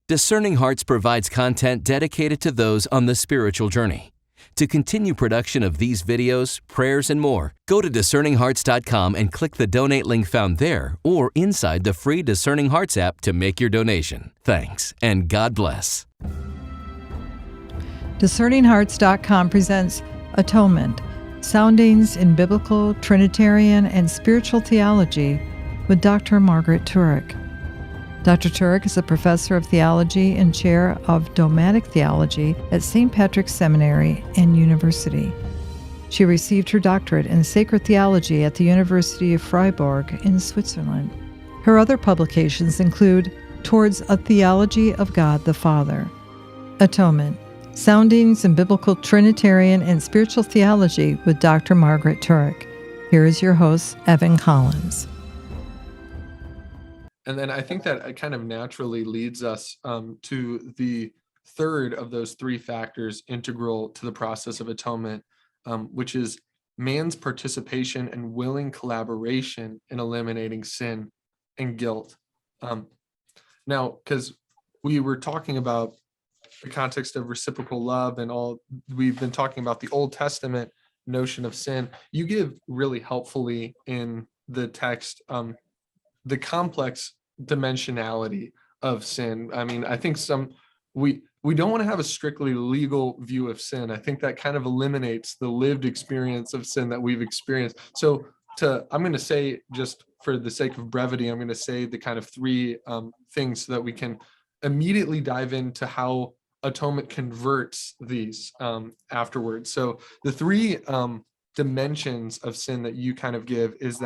Discerning Hearts provides content dedicated to those on the spiritual journey. To continue production of these videos, prayers, and more, go to discerninghearts.com and click the donate link found there or inside the free Discerning Hearts app to make your donation. Thanks, and God bless. DiscerningHearts.com presents Atonement, Soundings in Biblical, Trinitarian, and Spiritual Theology with Dr. Margaret Turek. Dr. Turek is a professor of theology and chair of dogmatic theology at St. Patrick's Seminary and University. She received her doctorate in sacred theology at the University of Freiburg in Switzerland. Her other publications include Towards a Theology of God the Father, Atonement, Soundings in Biblical, Trinitarian, and Spiritual Theology with Dr. Margaret Turek. Here is your host, Evan Collins. And then I think that it kind of naturally leads us to the third of those three factors integral to the process of atonement, which is man's participation and willing collaboration in eliminating sin and guilt. Now, because we were talking about the context of reciprocal love and all, we've been talking about the Old Testament notion of sin. You give really helpfully in the text the complex dimensionality of sin. I mean, I think we don't want to have a strictly legal view of sin. I think that kind of eliminates the lived experience of sin that we've experienced. So I'm going to say, just for the sake of brevity, I'm going to say the kind of three things so that we can immediately dive into how atonement converts these afterwards. So the three dimensions of sin that you kind of give is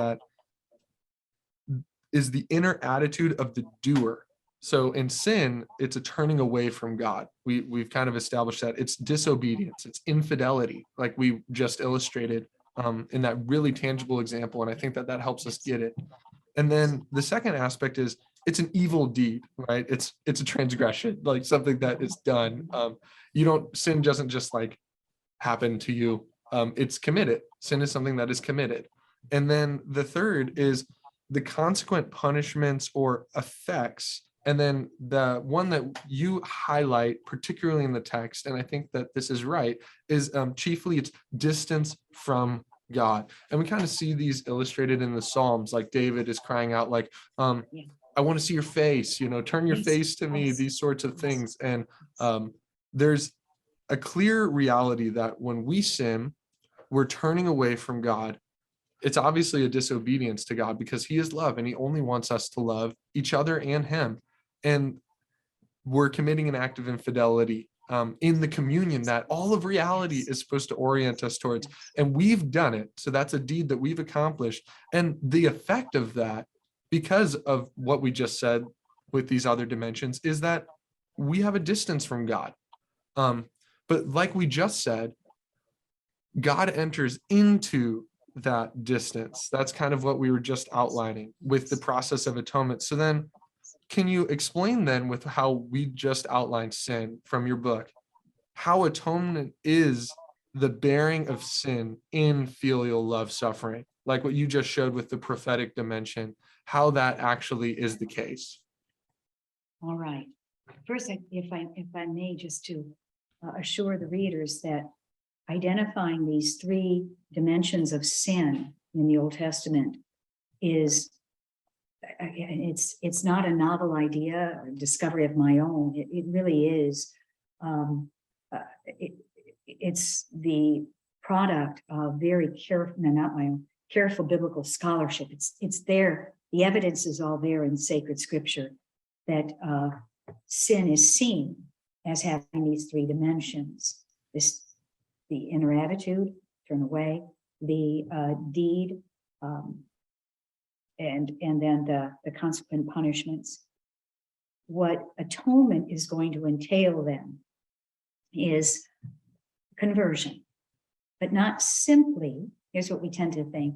the inner attitude of the doer. So in sin, it's a turning away from God. We've kind of established that. It's disobedience, it's infidelity, like we just illustrated in that really tangible example. And I think that helps us get it. And then the second aspect is it's an evil deed, right? It's a transgression, like something that is done. Sin doesn't just like happen to you. It's committed. Sin is something that is committed. And then the third is the consequent punishments or effects. And then the one that you highlight, particularly in the text, and I think that this is right, is chiefly it's distance from God. And we kind of see these illustrated in the Psalms, like David is crying out like, I want to see your face, turn your face to me, these sorts of things. And there's a clear reality that when we sin, we're turning away from God. It's obviously a disobedience to God because he is love and he only wants us to love each other and him. And we're committing an act of infidelity in the communion that all of reality is supposed to orient us towards. And we've done it. So that's a deed that we've accomplished. And the effect of that, because of what we just said with these other dimensions, is that we have a distance from God. But like we just said, God enters into that distance. That's kind of what we were just outlining with the process of atonement. So then can you explain then, with how we just outlined sin from your book, how atonement is the bearing of sin in filial love suffering, like what you just showed with the prophetic dimension, how that actually is the case? All right. First, if I may, just to assure the readers that identifying these three dimensions of sin in the Old Testament is, it's not a novel idea or discovery of my own. It really is. It's the product of very careful, not my own, careful biblical scholarship. It's there. The evidence is all there in sacred scripture that sin is seen as having these three dimensions. The inner attitude, turn away, the deed, and then the consequent punishments. What atonement is going to entail then is conversion, but not simply, here's what we tend to think,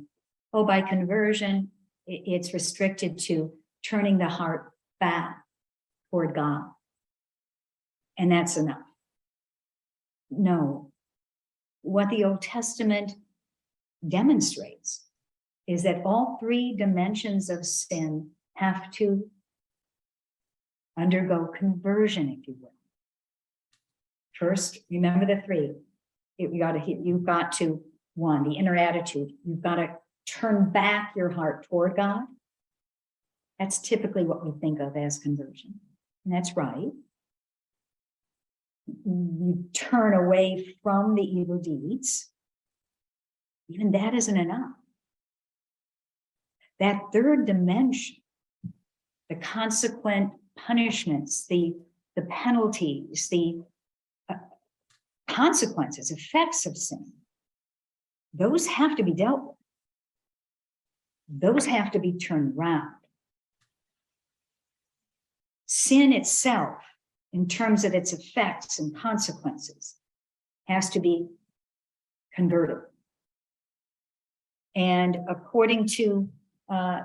by conversion, it's restricted to turning the heart back toward God, and that's enough. No. What the Old Testament demonstrates is that all three dimensions of sin have to undergo conversion, if you will. First, remember the three. You've got to, one, the inner attitude. You've got to turn back your heart toward God. That's typically what we think of as conversion. And that's right. You turn away from the evil deeds. Even that isn't enough. That third dimension, the consequent punishments, the penalties, the consequences, effects of sin, those have to be dealt with. Those have to be turned around. Sin itself, in terms of its effects and consequences, has to be converted. And according to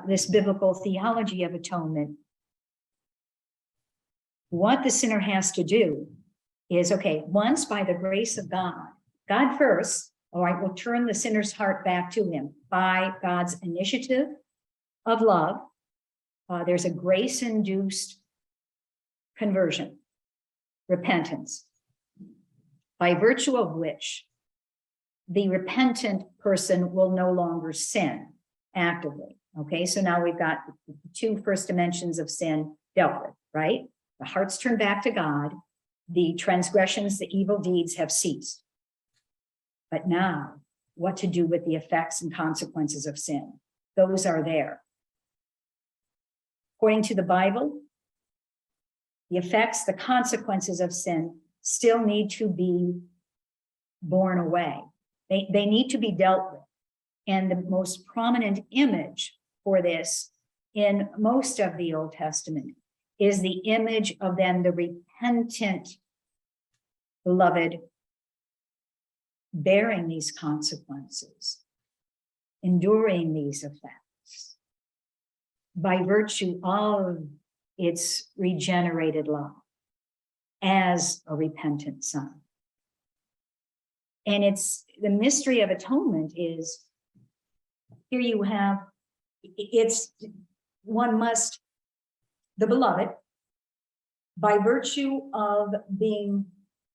this biblical theology of atonement, what the sinner has to do is, okay, once by the grace of God, God first, all right, will turn the sinner's heart back to him by God's initiative of love. There's a grace-induced conversion, repentance, by virtue of which the repentant person will no longer sin actively. Okay, so now we've got the two first dimensions of sin dealt with, right? The heart's turned back to God, the transgressions, the evil deeds have ceased. But now, what to do with the effects and consequences of sin? Those are there. According to the Bible, the effects, the consequences of sin still need to be borne away. They need to be dealt with. And the most prominent image for this in most of the Old Testament is the image of then the repentant beloved bearing these consequences, enduring these effects by virtue of its regenerated love as a repentant son. And it's the mystery of atonement is here you have, it's one must, the beloved, by virtue of being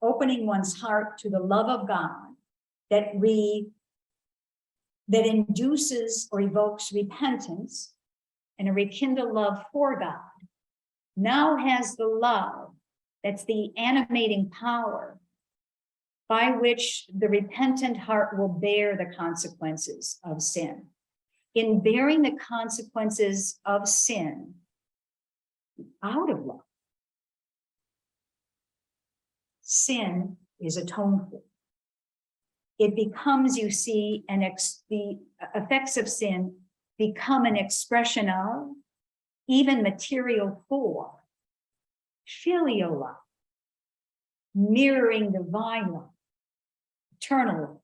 opening one's heart to the love of God that induces or evokes repentance and a rekindled love for God, now has the love that's the animating power by which the repentant heart will bear the consequences of sin. In bearing the consequences of sin out of love, sin is atoned for. It becomes, you see, the effects of sin become an expression of, even material for, filial love, mirroring divine love, eternal love,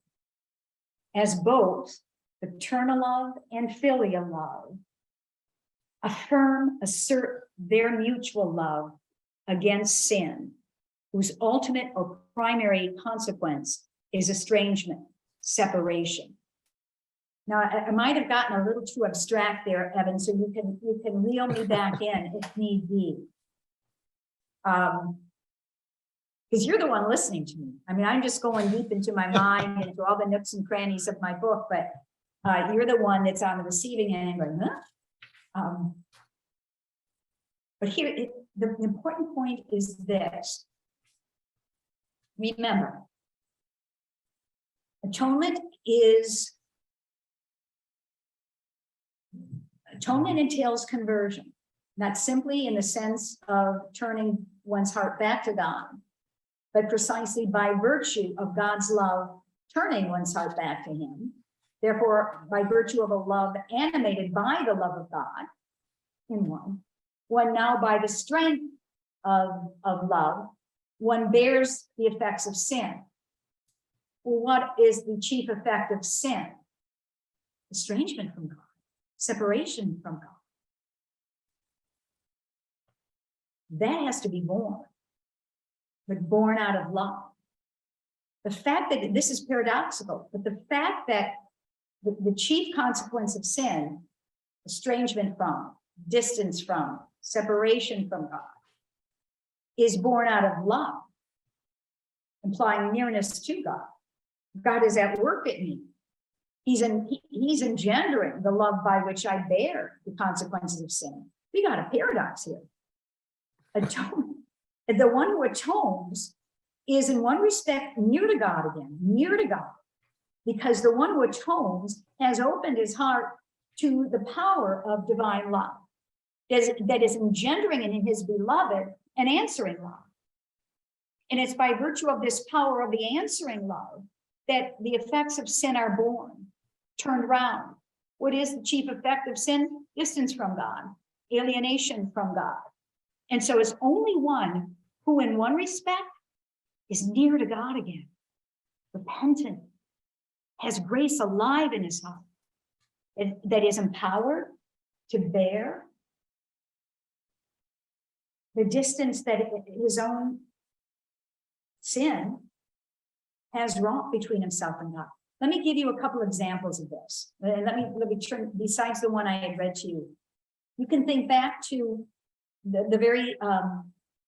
as both paternal love and filial love assert their mutual love against sin, whose ultimate or primary consequence is estrangement, separation. Now, I might have gotten a little too abstract there, Evan, so you can reel me back in if need be. Because you're the one listening to me. I mean, I'm just going deep into my mind and into all the nooks and crannies of my book, but you're the one that's on the receiving end going, huh? But here, the important point is this. Remember, atonement entails conversion, not simply in the sense of turning one's heart back to God, but precisely by virtue of God's love turning one's heart back to him. Therefore, by virtue of a love animated by the love of God in one now by the strength of love, one bears the effects of sin. Well, what is the chief effect of sin? Estrangement from God, separation from God. That has to be born, but born out of love. The fact that this is paradoxical, but the fact that the chief consequence of sin, estrangement from, distance from, separation from God, is born out of love, implying nearness to God. God is at work in me. He's engendering the love by which I bear the consequences of sin. We got a paradox here. The one who atones is in one respect near to God again, near to God, because the one who atones has opened his heart to the power of divine love that is engendering in his beloved an answering love. And it's by virtue of this power of the answering love that the effects of sin are born, turned around. What is the chief effect of sin? Distance from God, alienation from God. And so it's only one who in one respect is near to God again, repentant, has grace alive in his heart, that is empowered to bear the distance that his own sin has wrought between himself and God. Let me give you a couple examples of this. And let me turn, besides the one I had read to you, you can think back to the very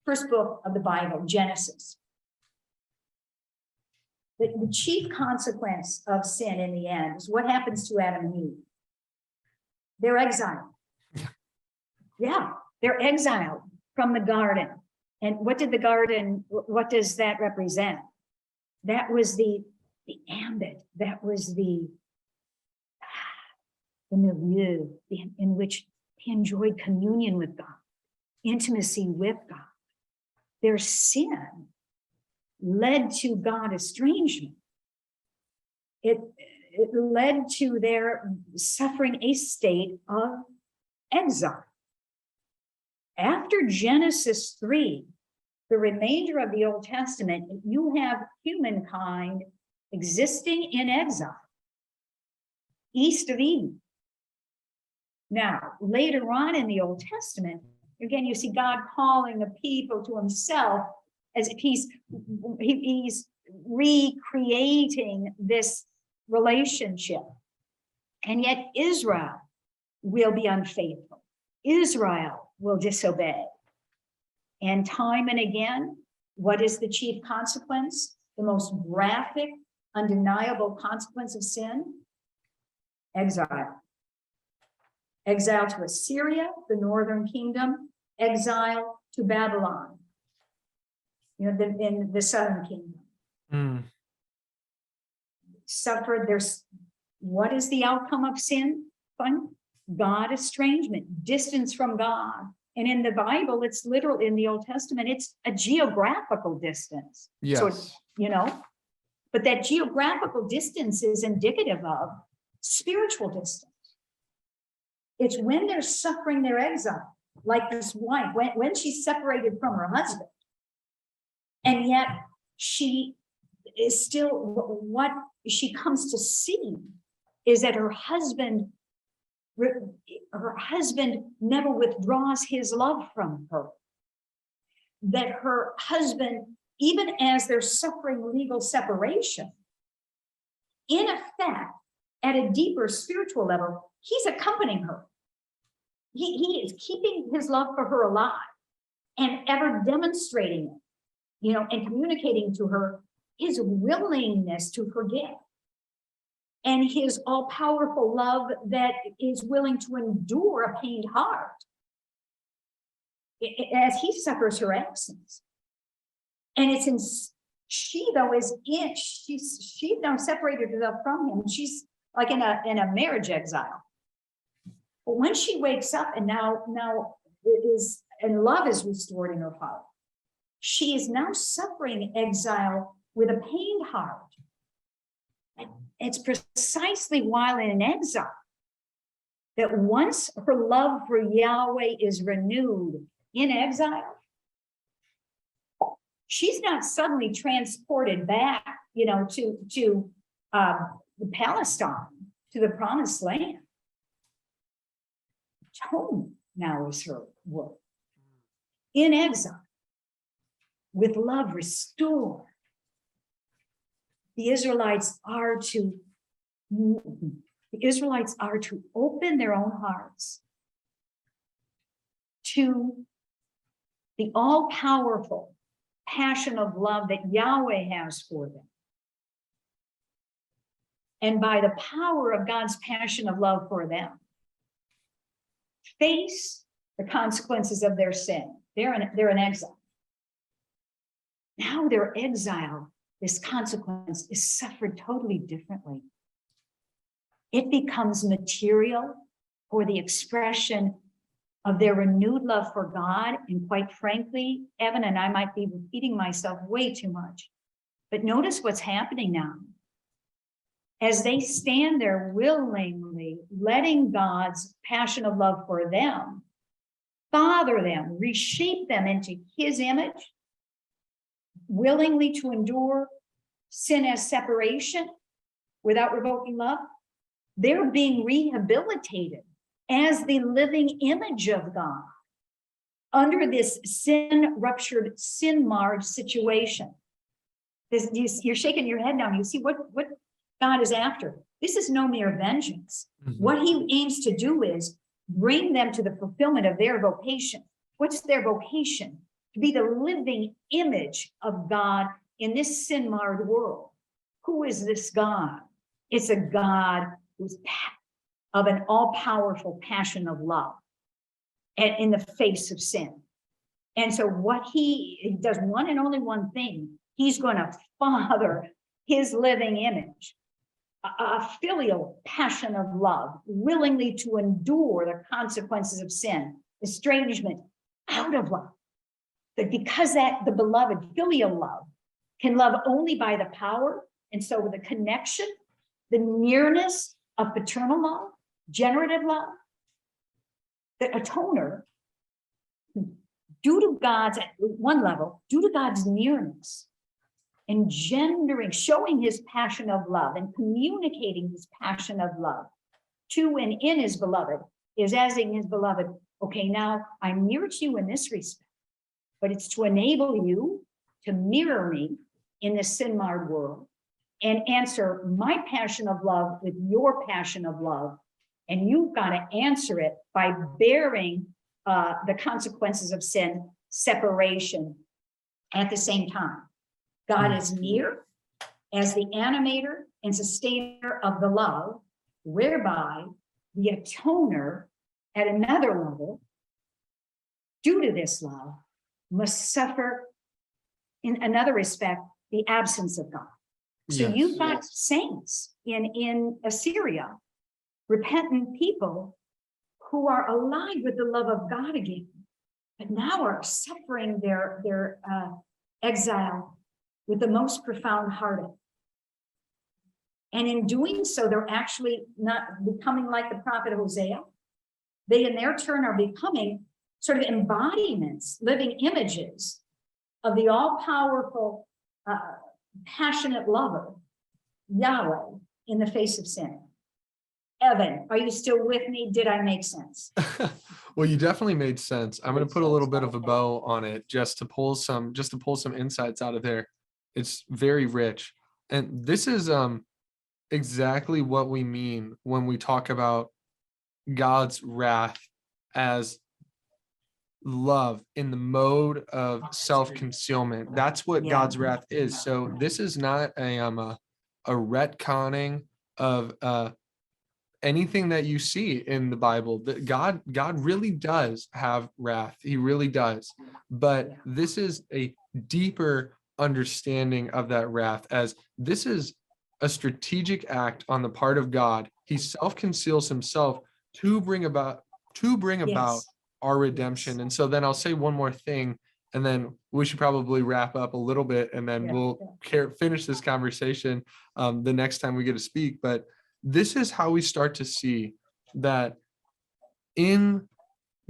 first book of the Bible, Genesis. The chief consequence of sin in the end is what happens to Adam and Eve. They're exiled. Yeah, they're exiled from the garden. And what did the garden, what does that represent? That was the ambit, that was the milieu in which he enjoyed communion with God, intimacy with God. Their sin led to God estrangement. It led to their suffering a state of exile. After Genesis 3, the remainder of the Old Testament, you have humankind existing in exile, east of Eden. Now, later on in the Old Testament, again, you see God calling the people to himself as if he's recreating this relationship. And yet Israel will be unfaithful. Israel will disobey. And time and again, what is the chief consequence? The most graphic, undeniable consequence of sin? Exile. Exile to Assyria, the northern kingdom, exile to Babylon, in the southern kingdom. Suffered, what is the outcome of sin? God estrangement, distance from God. And in the Bible, it's literal, in the Old Testament, it's a geographical distance. Yes. So, but that geographical distance is indicative of spiritual distance. It's when they're suffering their exile, like this wife, when she's separated from her husband, and yet she is still, what she comes to see is that her husband never withdraws his love from her. That her husband, even as they're suffering legal separation, in effect, at a deeper spiritual level, he's accompanying her. He is keeping his love for her alive and ever demonstrating it, and communicating to her his willingness to forgive and his all-powerful love that is willing to endure a pained heart as he suffers her absence. And it's in, she's now separated herself from him. She's like in a marriage exile. But when she wakes up and now is, and love is restored in her heart, she is now suffering exile with a pained heart. And it's precisely while in exile that once her love for Yahweh is renewed in exile, she's not suddenly transported back, to Palestine, to the promised land. Atonement now is her work. In exile, with love restored, the Israelites are to open their own hearts to the all-powerful passion of love that Yahweh has for them. And by the power of God's passion of love for them, face the consequences of their sin. They're in exile. Now their exile, this consequence is suffered totally differently. It becomes material for the expression of their renewed love for God. And quite frankly, Evan, and I might be repeating myself way too much, but notice what's happening now. As they stand there willingly, letting God's passion of love for them father them, reshape them into his image, willingly to endure sin as separation without revoking love, they're being rehabilitated as the living image of God under this sin-ruptured, sin-marred situation. You're shaking your head now. You see what God is after. This is no mere vengeance. Mm-hmm. What he aims to do is bring them to the fulfillment of their vocation. What's their vocation? To be the living image of God in this sin-marred world. Who is this God? It's a God who's of an all-powerful passion of love and in the face of sin. And so what he does, one and only one thing, he's going to father his living image, a filial passion of love, willingly to endure the consequences of sin, estrangement, out of love. But because that the beloved filial love can love only by the power, and so the connection, the nearness of paternal love, generative love, the atoner, due to God's, at one level, due to God's nearness, engendering, showing his passion of love and communicating his passion of love to and in his beloved, is asking his beloved, okay, now I'm near to you in this respect, but it's to enable you to mirror me in this sin-marred world and answer my passion of love with your passion of love. And you've got to answer it by bearing the consequences of sin, separation at the same time. God is near as the animator and sustainer of the love, whereby the atoner at another level, due to this love, must suffer in another respect, the absence of God. So you've got saints in Assyria, repentant people who are alive with the love of God again, but now are suffering their exile with the most profound heartache. And in doing so, they're actually not becoming like the prophet Hosea. They in their turn are becoming sort of embodiments, living images of the all-powerful, passionate lover, Yahweh, in the face of sin. Evan, are you still with me? Did I make sense? Well, you definitely made sense. I'm going to put a little bit of a bow on it just to pull some insights out of there. It's very rich. And this is exactly what we mean when we talk about God's wrath as love in the mode of self-concealment. That's what God's wrath is. So this is not a retconning of anything that you see in the Bible. That God really does have wrath. He really does. But this is a deeper understanding of that wrath, as this is a strategic act on the part of God. He self-conceals himself to bring about our redemption. And so then I'll say one more thing, and then we should probably wrap up a little bit, and then we'll finish this conversation the next time we get to speak. But this is how we start to see that in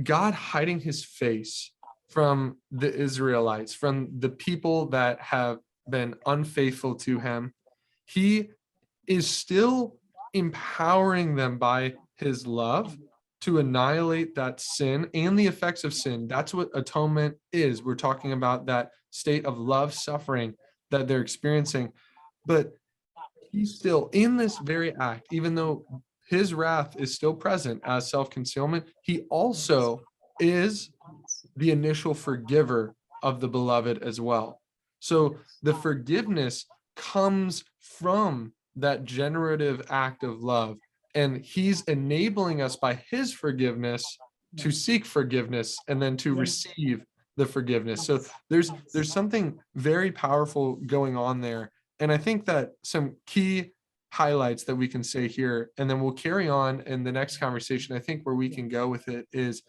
God hiding his face from the Israelites, from the people that have been unfaithful to him, he is still empowering them by his love to annihilate that sin and the effects of sin. That's what atonement is. We're talking about that state of love suffering that they're experiencing. But he's still in this very act, even though his wrath is still present as self-concealment, he also is the initial forgiver of the beloved as well. So the forgiveness comes from that generative act of love, and he's enabling us by his forgiveness to seek forgiveness and then to receive the forgiveness. So there's something very powerful going on there. And I think that some key highlights that we can say here, and then we'll carry on in the next conversation, I think where we can go with it is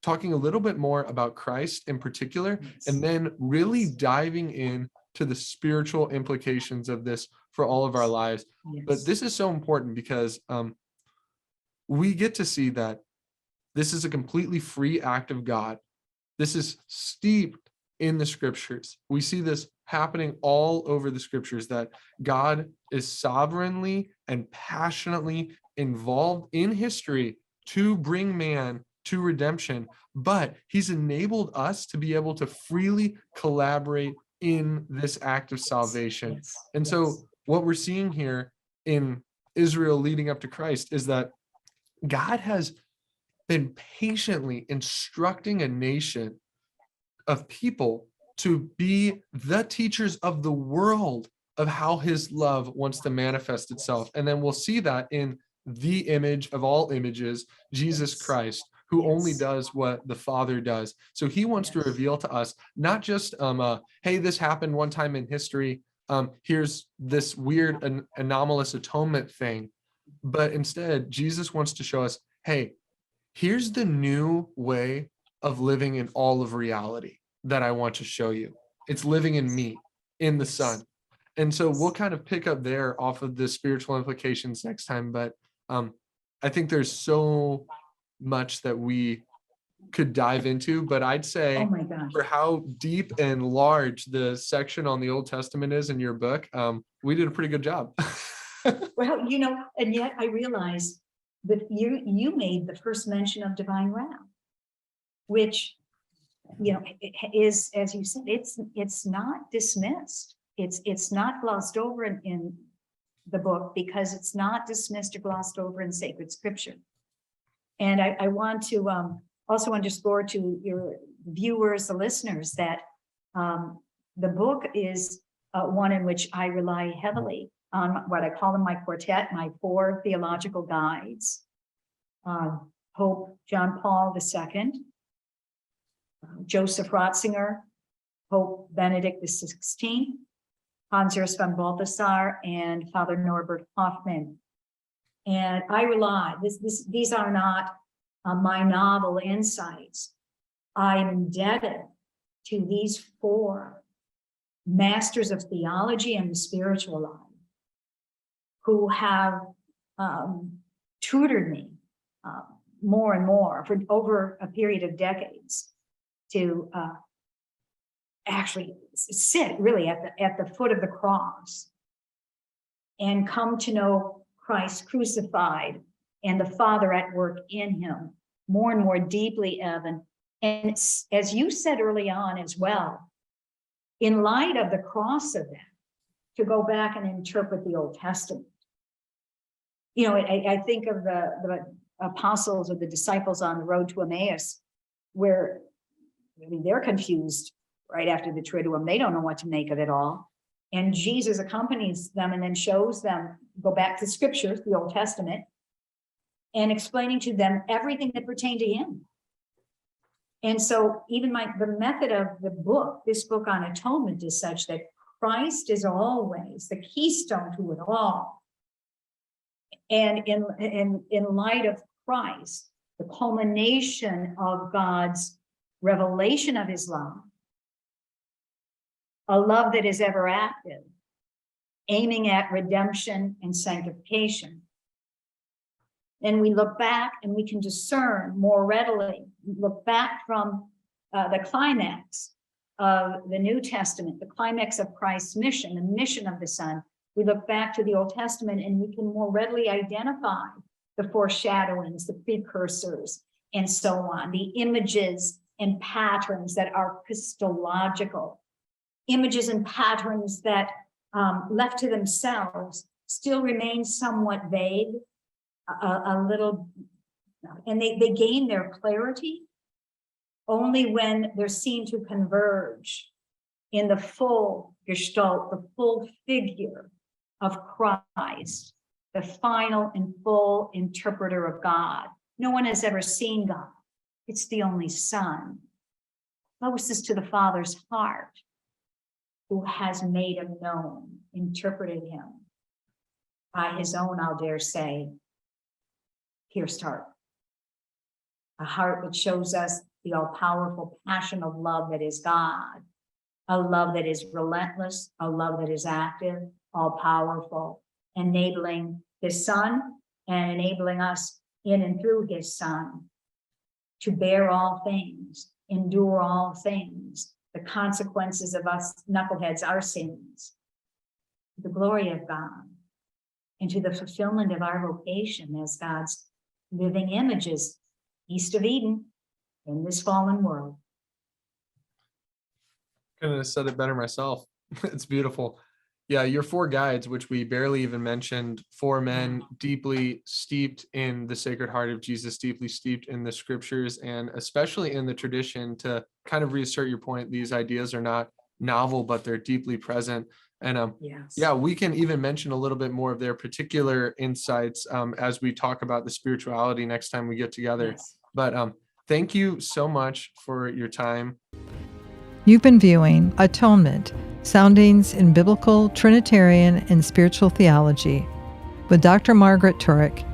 talking a little bit more about Christ in particular, and then really diving in to the spiritual implications of this for all of our lives. But this is so important because we get to see that this is a completely free act of God. This is steeped in the scriptures. We see this happening all over the scriptures, that God is sovereignly and passionately involved in history to bring man to redemption, but he's enabled us to be able to freely collaborate in this act of salvation. And so what we're seeing here in Israel leading up to Christ is that God has been patiently instructing a nation of people to be the teachers of the world of how his love wants to manifest itself. And then we'll see that in the image of all images, Jesus Christ, who only does what the Father does. So he wants to reveal to us, not just, hey, this happened one time in history, here's this weird anomalous atonement thing, but instead, Jesus wants to show us, hey, here's the new way of living in all of reality that I want to show you. It's living in me, in the Son. And so we'll kind of pick up there off of the spiritual implications next time, but I think there's so much that we could dive into, but I'd say for how deep and large the section on the Old Testament is in your book, we did a pretty good job. Well, and yet I realized that you made the first mention of divine wrath, which, is, as you said, it's not dismissed. It's not glossed over in the book, because it's not dismissed or glossed over in sacred scripture. And I want to also underscore to your viewers, the listeners, that the book is one in which I rely heavily on what I call in my quartet, my 4 theological guides. Pope John Paul II, Joseph Ratzinger, Pope Benedict XVI, Urs von Balthasar, and Father Norbert Hoffmann. And I rely, these are not my novel insights. I am indebted to these 4 masters of theology and the spiritual life who have tutored me more and more for over a period of decades to actually sit really at the foot of the cross and come to know Christ crucified and the Father at work in him more and more deeply, Evan. And as you said early on as well, in light of the cross event, to go back and interpret the Old Testament. I think of the apostles or the disciples on the road to Emmaus, where they're confused right after the Triduum. They don't know what to make of it all. And Jesus accompanies them and then shows them, go back to scriptures, the Old Testament, and explaining to them everything that pertained to him. And so even the method of the book, this book on atonement, is such that Christ is always the keystone to it all. And in light of Christ, the culmination of God's revelation of his love, a love that is ever active, aiming at redemption and sanctification. And we look back and we can discern more readily, look back from the climax of the New Testament, the climax of Christ's mission, the mission of the Son. We look back to the Old Testament and we can more readily identify the foreshadowings, the precursors, and so on, the images and patterns that are Christological, images and patterns that left to themselves still remain somewhat vague, a little, and they gain their clarity Only when they're seen to converge in the full gestalt, the full figure of Christ, the final and full interpreter of God. No one has ever seen God. It's the only Son, closest to the Father's heart, who has made him known, interpreted him by his own, I'll dare say, pierced heart. A heart that shows us the all-powerful passion of love that is God, a love that is relentless, a love that is active, all-powerful, enabling his Son and enabling us in and through his Son to bear all things, endure all things, the consequences of us knuckleheads, our sins, the glory of God, and to the fulfillment of our vocation as God's living images east of Eden in this fallen world. Couldn't have said it better myself. It's beautiful. Yeah, your 4 guides, which we barely even mentioned, 4 men deeply steeped in the Sacred Heart of Jesus, deeply steeped in the scriptures, and especially in the tradition. To kind of reassert your point, these ideas are not novel, but they're deeply present. And Yes. yeah, we can even mention a little bit more of their particular insights as we talk about the spirituality next time we get together. Yes. But thank you so much for your time. You've been viewing Atonement, Soundings in Biblical, Trinitarian, and Spiritual Theology with Dr. Margaret Turek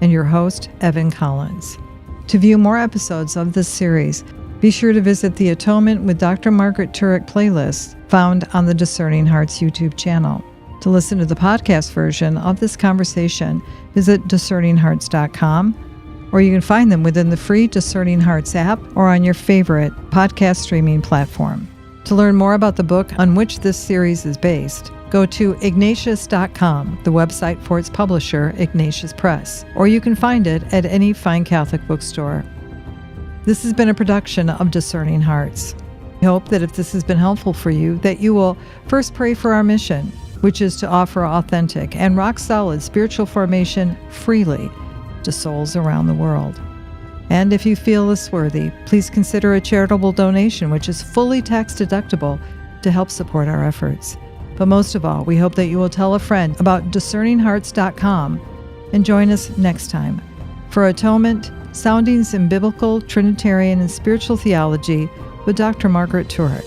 and your host, Evan Collins. To view more episodes of this series, be sure to visit the Atonement with Dr. Margaret Turek playlist found on the Discerning Hearts YouTube channel. To listen to the podcast version of this conversation, visit discerninghearts.com, or you can find them within the free Discerning Hearts app or on your favorite podcast streaming platform. To learn more about the book on which this series is based, go to ignatius.com, the website for its publisher, Ignatius Press, or you can find it at any fine Catholic bookstore. This has been a production of Discerning Hearts. I hope that if this has been helpful for you, that you will first pray for our mission, which is to offer authentic and rock-solid spiritual formation freely to souls around the world. And if you feel this worthy, please consider a charitable donation, which is fully tax-deductible, to help support our efforts. But most of all, we hope that you will tell a friend about discerninghearts.com and join us next time for Atonement, Soundings in Biblical, Trinitarian, and Spiritual Theology with Dr. Margaret Turek.